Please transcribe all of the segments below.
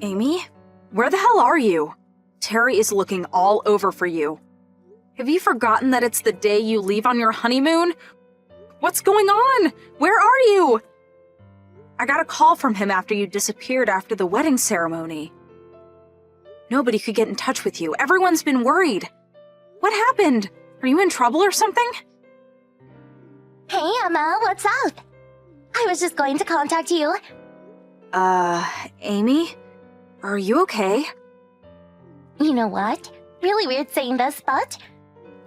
Amy? Where the hell are you? Terry is looking all over for you. Have you forgotten that it's the day you leave on your honeymoon? What's going on? Where are you? I got a call from him after you disappeared after the wedding ceremony. Nobody could get in touch with you. Everyone's been worried. What happened? Are you in trouble or something? Hey, Emma, what's up? I was just going to contact you. Amy? Are you okay? You know what? Really weird saying this, but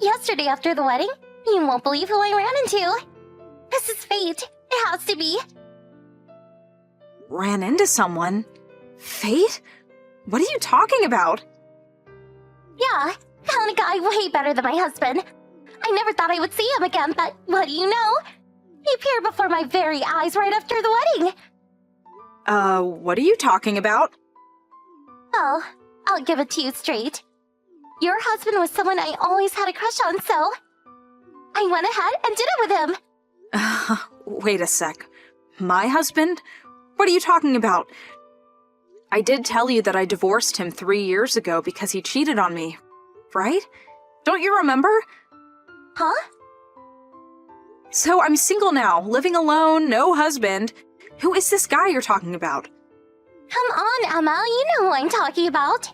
yesterday after the wedding, you won't believe who I ran into. This is fate. It has to be. Ran into someone? Fate? What are you talking about? Yeah, found a guy way better than my husband. I never thought I would see him again, but what do you know? He appeared before my very eyes right after the wedding. What are you talking about? Well, I'll give it to you straight. Your husband was someone I always had a crush on, so I went ahead and did it with him. Wait a sec. My husband? What are you talking about? I did tell you that I divorced him 3 years ago because he cheated on me, right? Don't you remember? Huh? So I'm single now, living alone, no husband. Who is this guy you're talking about? Come on, Emma, you know who I'm talking about.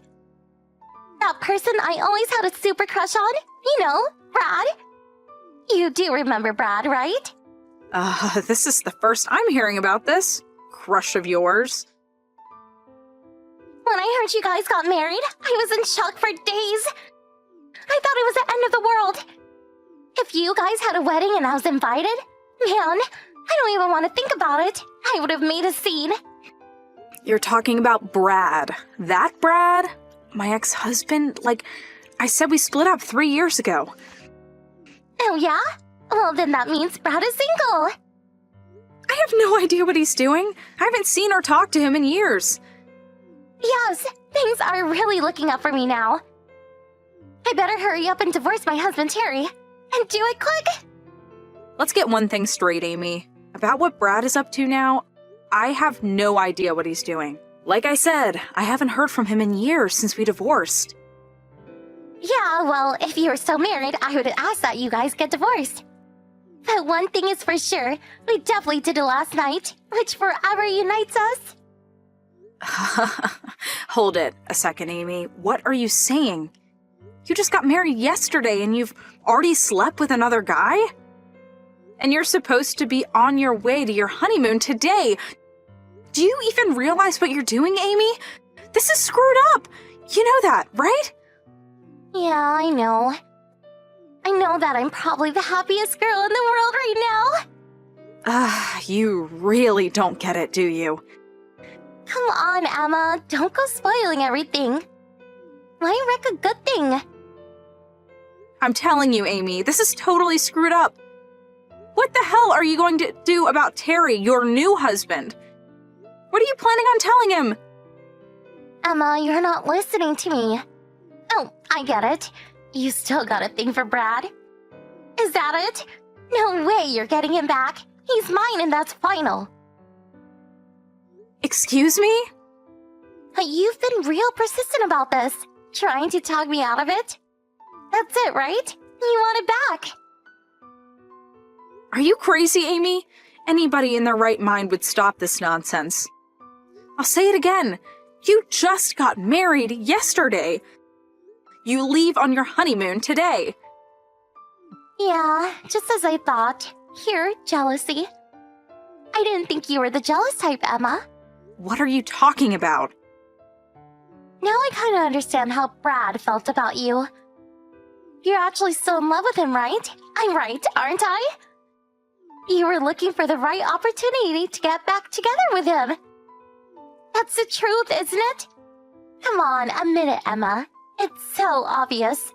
That person I always had a super crush on, you know, Brad. You do remember Brad, right? This is the first I'm hearing about this crush of yours. When I heard you guys got married, I was in shock for days. I thought it was the end of the world. If you guys had a wedding and I was invited, man, I don't even want to think about it. I would have made a scene. You're talking about Brad. That Brad? My ex-husband? Like, I said we split up 3 years ago. Oh yeah? Well, then that means Brad is single. I have no idea what he's doing. I haven't seen or talked to him in years. Yes, things are really looking up for me now. I better hurry up and divorce my husband Terry. And do it quick! Let's get one thing straight, Amy. About what Brad is up to now, I have no idea what he's doing. Like I said, I haven't heard from him in years since we divorced. Yeah, well, if you were still married, I would ask that you guys get divorced. But one thing is for sure, we definitely did it last night, which forever unites us. Hold it a second, Amy. What are you saying? You just got married yesterday and you've already slept with another guy? And you're supposed to be on your way to your honeymoon today. Do you even realize what you're doing, Amy? This is screwed up. You know that, right? Yeah, I know. I know that I'm probably the happiest girl in the world right now. You really don't get it, do you? Come on, Emma. Don't go spoiling everything. Why wreck a good thing? I'm telling you, Amy, this is totally screwed up. What the hell are you going to do about Terry, your new husband? What are you planning on telling him? Emma, you're not listening to me. Oh, I get it. You still got a thing for Brad. Is that it? No way you're getting him back. He's mine and that's final. Excuse me? You've been real persistent about this, trying to talk me out of it. That's it, right? You want it back. Are you crazy, Amy? Anybody in their right mind would stop this nonsense. I'll say it again. You just got married yesterday. You leave on your honeymoon today. Yeah, just as I thought. Here, jealousy. I didn't think you were the jealous type, Emma. What are you talking about? Now I kind of understand how Brad felt about you. You're actually still in love with him, right? I'm right, aren't I? You were looking for the right opportunity to get back together with him. That's the truth, isn't it? Come on, admit it, Emma. It's so obvious.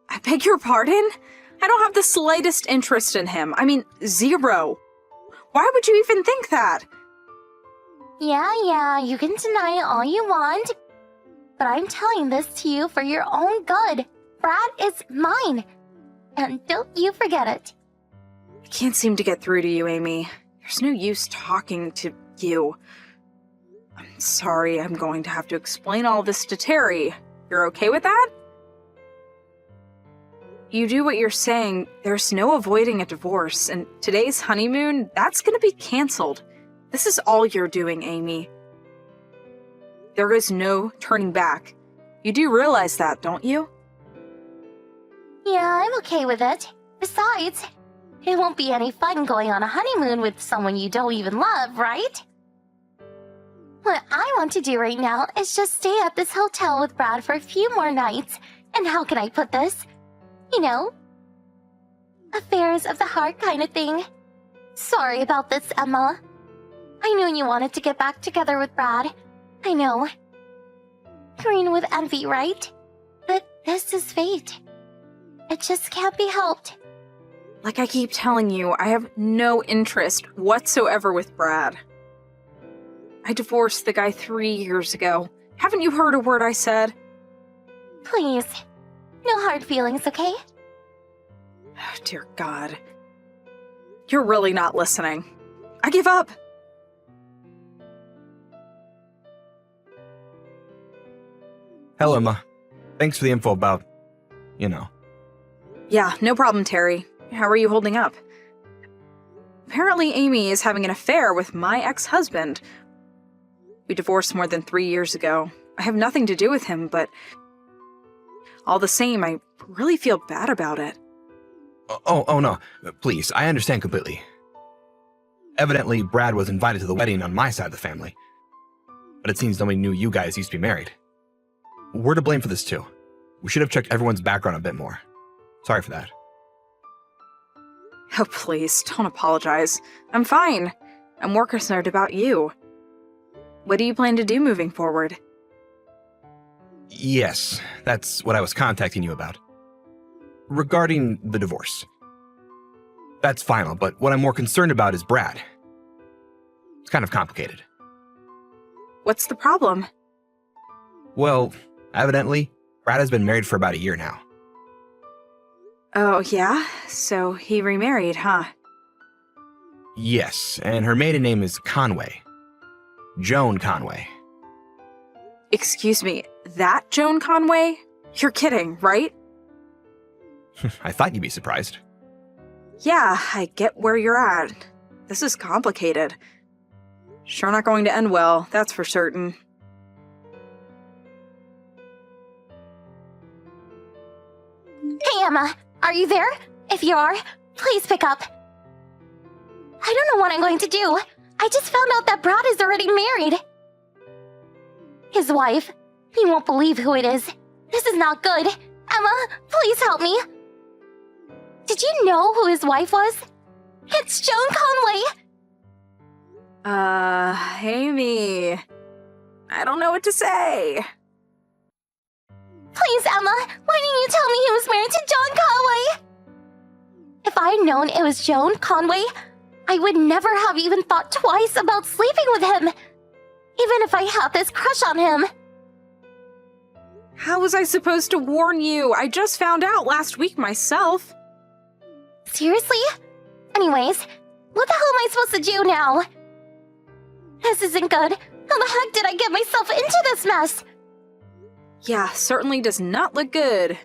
I beg your pardon? I don't have the slightest interest in him. I mean, zero. Why would you even think that? Yeah, you can deny it all you want. But I'm telling this to you for your own good. Brad is mine. And don't you forget it. I can't seem to get through to you, Amy. There's no use talking to you. Sorry, I'm going to have to explain all this to Terry. You're okay with that? You do what you're saying, there's no avoiding a divorce, and today's honeymoon, that's gonna be canceled. This is all you're doing, Amy. There is no turning back. You do realize that, don't you? Yeah, I'm okay with it. Besides, it won't be any fun going on a honeymoon with someone you don't even love, right? What I want to do right now is just stay at this hotel with Brad for a few more nights. And how can I put this? You know, affairs of the heart kind of thing. Sorry about this, Emma. I knew you wanted to get back together with Brad. I know. Green with envy, right? But this is fate. It just can't be helped. Like I keep telling you, I have no interest whatsoever with Brad. I divorced the guy 3 years ago. Haven't you heard a word I said? Please. No hard feelings, okay? Oh, dear God. You're really not listening. I give up. Hello, Emma. Thanks for the info about, Yeah, no problem, Terry. How are you holding up? Apparently, Amy is having an affair with my ex-husband. We divorced more than 3 years ago. I have nothing to do with him, but all the same, I really feel bad about it. Oh, no. Please, I understand completely. Evidently, Brad was invited to the wedding on my side of the family. But it seems nobody knew you guys used to be married. We're to blame for this, too. We should have checked everyone's background a bit more. Sorry for that. Oh, please, don't apologize. I'm fine. I'm more concerned about you. What do you plan to do moving forward? Yes, that's what I was contacting you about. Regarding the divorce. That's final, but what I'm more concerned about is Brad. It's kind of complicated. What's the problem? Well, evidently, Brad has been married for about a year now. Oh, yeah? So he remarried, huh? Yes, and her maiden name is Conway. Joan Conway. Excuse me, that Joan Conway? You're kidding, right? I thought you'd be surprised. Yeah, I get where you're at. This is complicated. Sure not going to end well, that's for certain. Hey, Emma. Are you there? If you are, please pick up. I don't know what I'm going to do. I just found out that Brad is already married. His wife. He won't believe who it is. This is not good. Emma, please help me. Did you know who his wife was? It's Joan Conway. Amy. I don't know what to say. Please, Emma, why didn't you tell me he was married to John Conway? If I had known it was Joan Conway, I would never have even thought twice about sleeping with him. Even if I had this crush on him. How was I supposed to warn you? I just found out last week myself. Seriously? Anyways, what the hell am I supposed to do now? This isn't good. How the heck did I get myself into this mess? Yeah, certainly does not look good.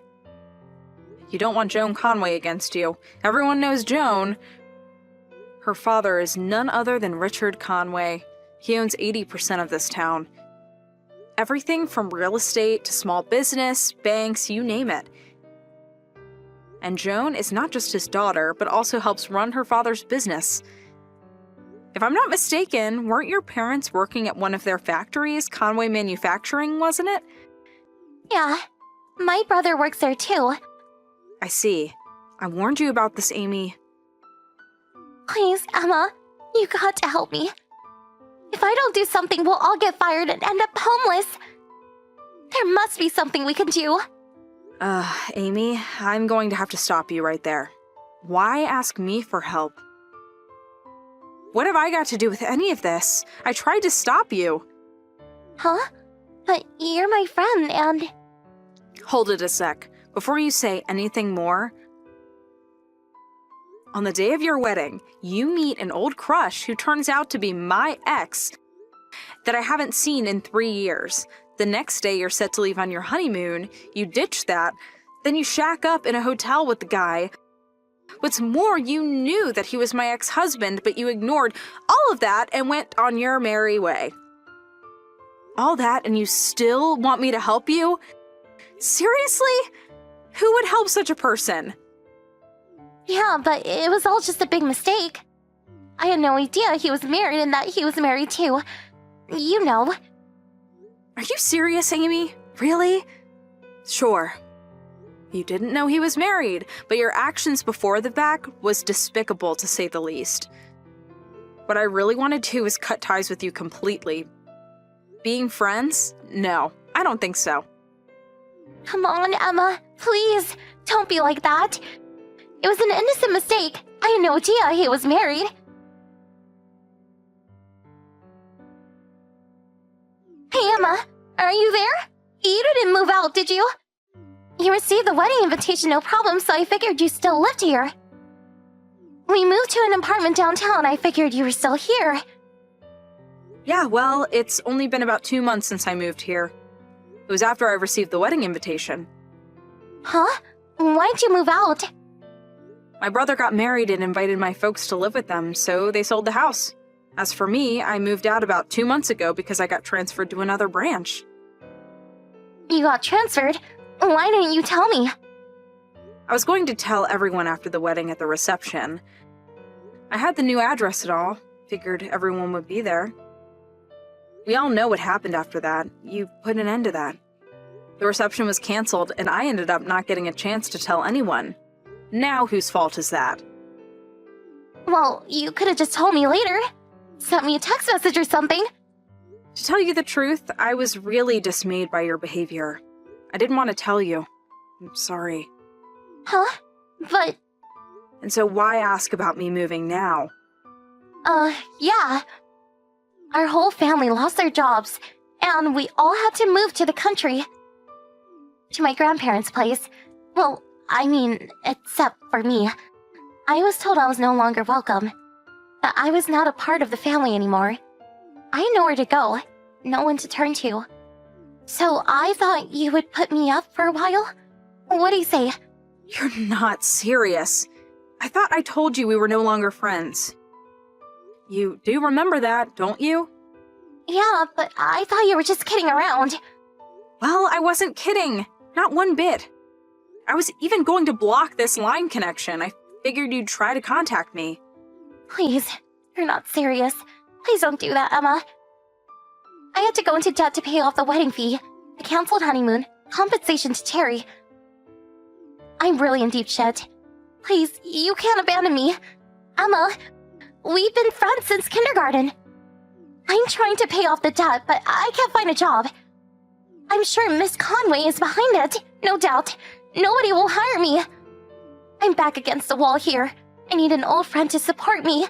You don't want Joan Conway against you. Everyone knows Joan. Her father is none other than Richard Conway. He owns 80% of this town. Everything from real estate to small business, banks, you name it. And Joan is not just his daughter, but also helps run her father's business. If I'm not mistaken, weren't your parents working at one of their factories, Conway Manufacturing, wasn't it? Yeah, my brother works there too. I see. I warned you about this, Amy. Please, Emma, you got to help me. If I don't do something, we'll all get fired and end up homeless. There must be something we can do. Amy, I'm going to have to stop you right there. Why ask me for help? What have I got to do with any of this? I tried to stop you. Huh? But you're my friend and... Hold it a sec. Before you say anything more, on the day of your wedding, you meet an old crush who turns out to be my ex, that I haven't seen in 3 years. The next day you're set to leave on your honeymoon, you ditch that, then you shack up in a hotel with the guy. What's more, you knew that he was my ex-husband, but you ignored all of that and went on your merry way. All that, and you still want me to help you? Seriously? Who would help such a person? Yeah, but it was all just a big mistake. I had no idea he was married and that he was married too. You know. Are you serious, Amy? Really? Sure. You didn't know he was married, but your actions before the fact was despicable, to say the least. What I really wanted to do was cut ties with you completely. Being friends? No, I don't think so. Come on, Emma. Please, don't be like that. It was an innocent mistake. I had no idea he was married. Hey, Emma. Are you there? You didn't move out, did you? You received the wedding invitation no problem, so I figured you still lived here. We moved to an apartment downtown. I figured you were still here. Yeah, well, it's only been about 2 months since I moved here. It was after I received the wedding invitation. Huh? Why'd you move out? My brother got married and invited my folks to live with them, so they sold the house. As for me, I moved out about 2 months ago because I got transferred to another branch. You got transferred? Why didn't you tell me? I was going to tell everyone after the wedding at the reception. I had the new address and all. Figured everyone would be there. We all know what happened after that. You put an end to that. The reception was canceled, and I ended up not getting a chance to tell anyone. Now whose fault is that? Well, you could have just told me later. Sent me a text message or something. To tell you the truth, I was really dismayed by your behavior. I didn't want to tell you. I'm sorry. Huh? But... And so why ask about me moving now? Yeah. Our whole family lost their jobs, and we all had to move to the country. To my grandparents' place. Well, I mean, except for me. I was told I was no longer welcome. That I was not a part of the family anymore. I had nowhere to go, no one to turn to. So I thought you would put me up for a while? What do you say? You're not serious. I thought I told you we were no longer friends. You do remember that, don't you? Yeah, but I thought you were just kidding around. Well, I wasn't kidding. Not one bit. I was even going to block this line connection. I figured you'd try to contact me. Please, you're not serious. Please don't do that, Emma. I had to go into debt to pay off the wedding fee, the canceled honeymoon, compensation to Terry. I'm really in deep shit. Please, you can't abandon me. Emma, we've been friends since kindergarten. I'm trying to pay off the debt, but I can't find a job. I'm sure Miss Conway is behind it, no doubt. Nobody will hire me. I'm back against the wall here. I need an old friend to support me.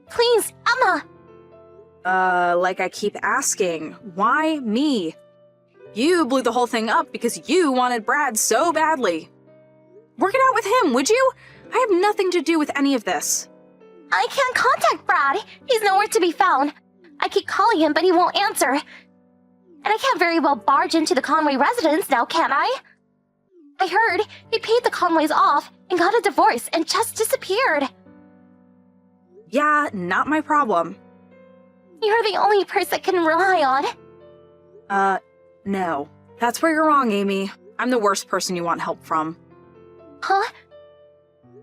Please, Emma! Like I keep asking, why me? You blew the whole thing up because you wanted Brad so badly. Work it out with him, would you? I have nothing to do with any of this. I can't contact Brad. He's nowhere to be found. I keep calling him, but he won't answer. And I can't very well barge into the Conway residence now, can I? I heard he paid the Conways off and got a divorce and just disappeared. Yeah, not my problem. You're the only person I can rely on. No. That's where you're wrong, Amy. I'm the worst person you want help from. Huh?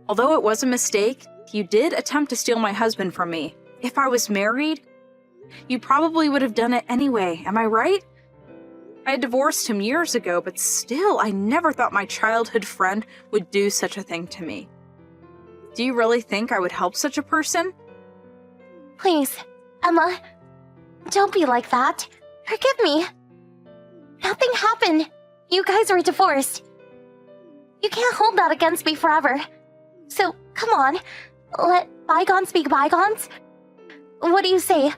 Although it was a mistake, you did attempt to steal my husband from me. If I was married, you probably would have done it anyway, am I right? I had divorced him years ago, but still, I never thought my childhood friend would do such a thing to me. Do you really think I would help such a person? Please, Emma, don't be like that. Forgive me. Nothing happened. You guys were divorced. You can't hold that against me forever. So, come on, let bygones be bygones. What do you say?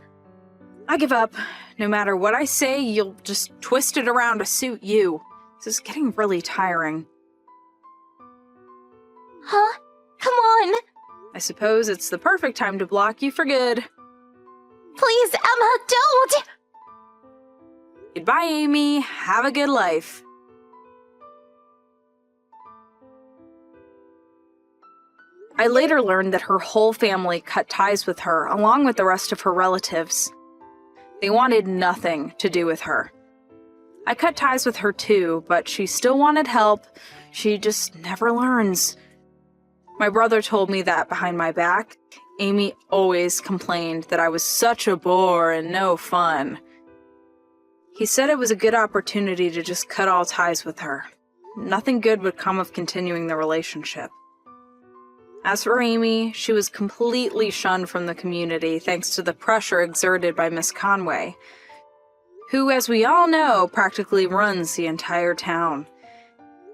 I give up. No matter what I say, you'll just twist it around to suit you. This is getting really tiring. Huh? Come on. I suppose it's the perfect time to block you for good. Please, Emma, don't! Goodbye, Amy. Have a good life. I later learned that her whole family cut ties with her, along with the rest of her relatives. They wanted nothing to do with her. I cut ties with her too, but she still wanted help. She just never learns. My brother told me that behind my back, Amy always complained that I was such a bore and no fun. He said it was a good opportunity to just cut all ties with her. Nothing good would come of continuing the relationship. As for Amy, she was completely shunned from the community thanks to the pressure exerted by Miss Conway, who, as we all know, practically runs the entire town.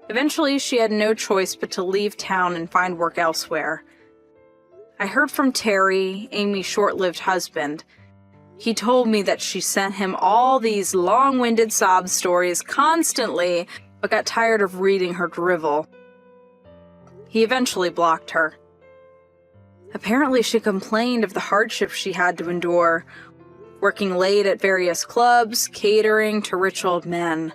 Eventually, she had no choice but to leave town and find work elsewhere. I heard from Terry, Amy's short-lived husband. He told me that she sent him all these long-winded sob stories constantly, but got tired of reading her drivel. He eventually blocked her. Apparently, she complained of the hardships she had to endure, working late at various clubs, catering to rich old men.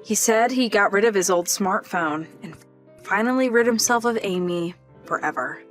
He said he got rid of his old smartphone and finally rid himself of Amy forever.